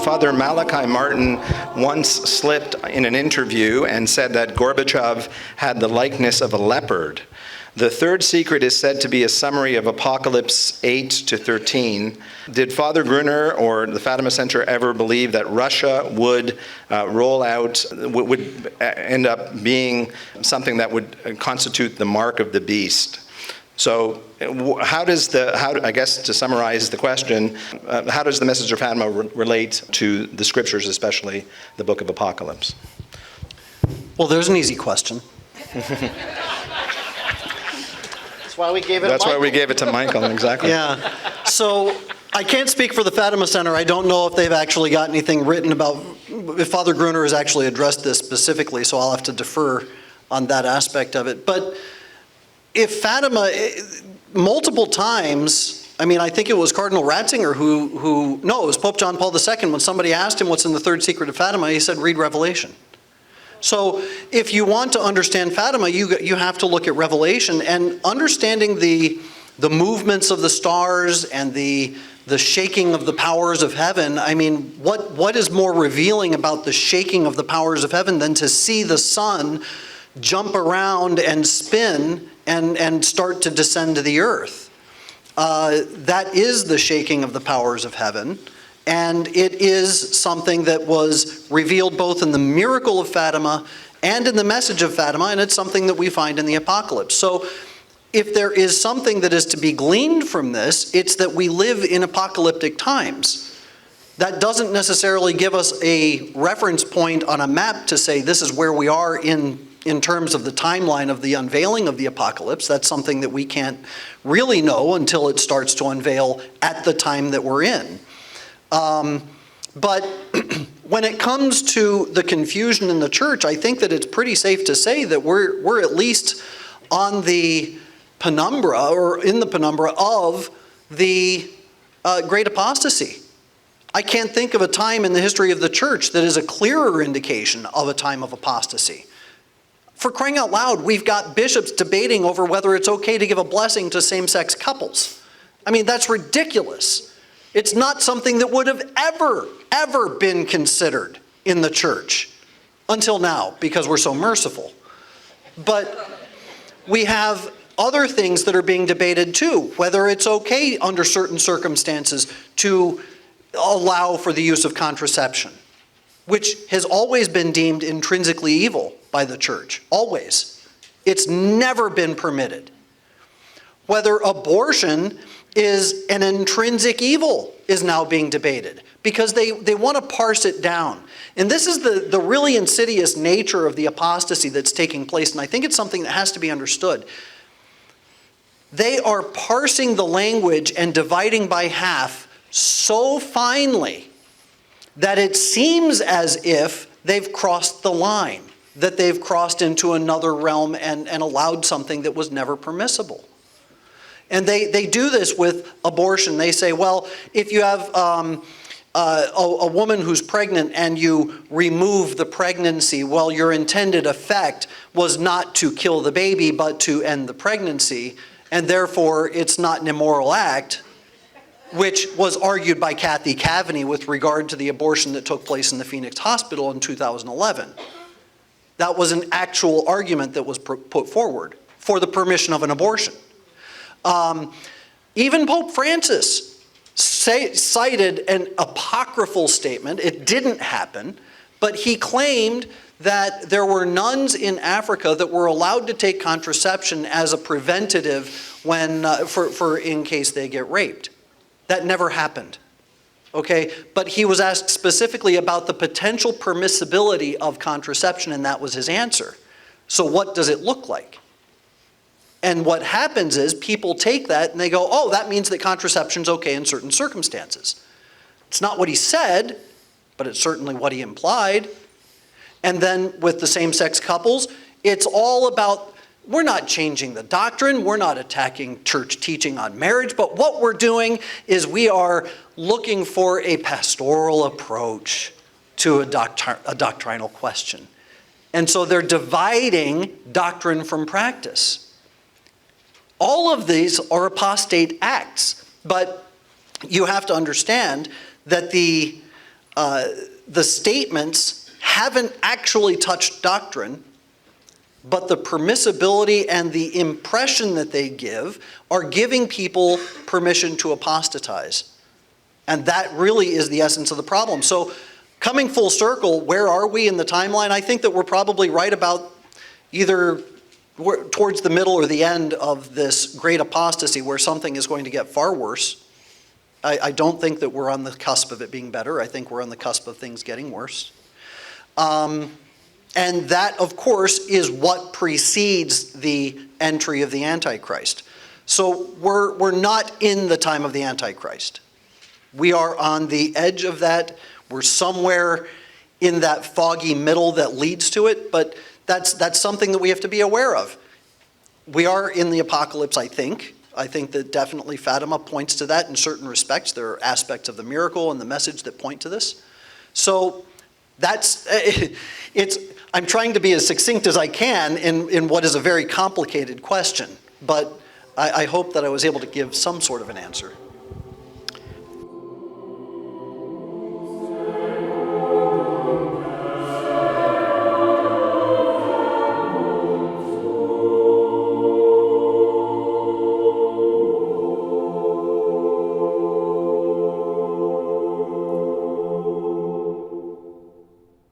Father Malachi Martin once slipped in an interview and said that Gorbachev had the likeness of a leopard. The third secret is said to be a summary of Apocalypse 8 to 13. Did Father Gruner or the Fatima Center ever believe that Russia would roll out, would end up being something that would constitute the mark of the beast? So I guess to summarize the question, how does the Message of Fatima relate to the scriptures, especially the book of Apocalypse? Well, there's an easy question. That's why we gave it to Michael. That's why we gave it to Michael, exactly. Yeah. So I can't speak for the Fatima Center. I don't know if they've actually got anything written about, if Father Gruner has actually addressed this specifically, so I'll have to defer on that aspect of it. But if Fatima, multiple times, I mean, I think it was Cardinal Ratzinger no, it was Pope John Paul II, when somebody asked him what's in the third secret of Fatima, he said, read Revelation. So if you want to understand Fatima, you have to look at Revelation, and understanding the movements of the stars and the shaking of the powers of heaven. I mean, what is more revealing about the shaking of the powers of heaven than to see the sun jump around and spin and start to descend to the earth? That is the shaking of the powers of heaven. And it is something that was revealed both in the miracle of Fatima and in the message of Fatima, and it's something that we find in the Apocalypse. So if there is something that is to be gleaned from this, it's that we live in apocalyptic times. That doesn't necessarily give us a reference point on a map to say this is where we are in terms of the timeline of the unveiling of the apocalypse. That's something that we can't really know until it starts to unveil at the time that we're in. But when it comes to the confusion in the church, I think that it's pretty safe to say that we're at least on the penumbra, or in the penumbra of the great apostasy. I can't think of a time in the history of the church that is a clearer indication of a time of apostasy. For crying out loud, we've got bishops debating over whether it's okay to give a blessing to same-sex couples. I mean, that's ridiculous. It's not something that would have ever been considered in the church until now, because we're so merciful. But we have other things that are being debated too, whether it's okay under certain circumstances to allow for the use of contraception, which has always been deemed intrinsically evil by the church, always. It's never been permitted. Whether abortion is an intrinsic evil is now being debated, because they want to parse it down. And this is the really insidious nature of the apostasy that's taking place, and I think it's something that has to be understood. They are parsing the language and dividing by half so finely that it seems as if they've crossed the line, that they've crossed into another realm and allowed something that was never permissible. And they do this with abortion. They say, well, if you have a woman who's pregnant and you remove the pregnancy, well, your intended effect was not to kill the baby, but to end the pregnancy, and therefore it's not an immoral act, which was argued by Kathy Kavanagh with regard to the abortion that took place in the Phoenix Hospital in 2011. That was an actual argument that was put forward for the permission of an abortion. Even Pope Francis cited an apocryphal statement. It didn't happen, but he claimed that there were nuns in Africa that were allowed to take contraception as a preventative when, for in case they get raped. That never happened. Okay, but he was asked specifically about the potential permissibility of contraception, and that was his answer. So what does it look like? And what happens is people take that and they go, oh, that means that contraception's okay in certain circumstances. It's not what he said, but it's certainly what he implied. And then with the same-sex couples, it's all about, we're not changing the doctrine, we're not attacking church teaching on marriage, but what we're doing is we are looking for a pastoral approach to a doctrinal question. And so they're dividing doctrine from practice. All of these are apostate acts, but you have to understand that the statements haven't actually touched doctrine, but the permissibility and the impression that they give are giving people permission to apostatize. And that really is the essence of the problem. So coming full circle, where are we in the timeline? I think that we're probably right about either towards the middle or the end of this great apostasy where something is going to get far worse. I don't think that we're on the cusp of it being better. I think we're on the cusp of things getting worse. And that, of course, is what precedes the entry of the Antichrist. So we're not in the time of the Antichrist. We are on the edge of that. We're somewhere in that foggy middle that leads to it, but that's something that we have to be aware of. We are in the apocalypse, I think. I think that definitely Fatima points to that in certain respects. There are aspects of the miracle and the message that point to this. So that's, I'm trying to be as succinct as I can in what is a very complicated question, but I hope that I was able to give some sort of an answer.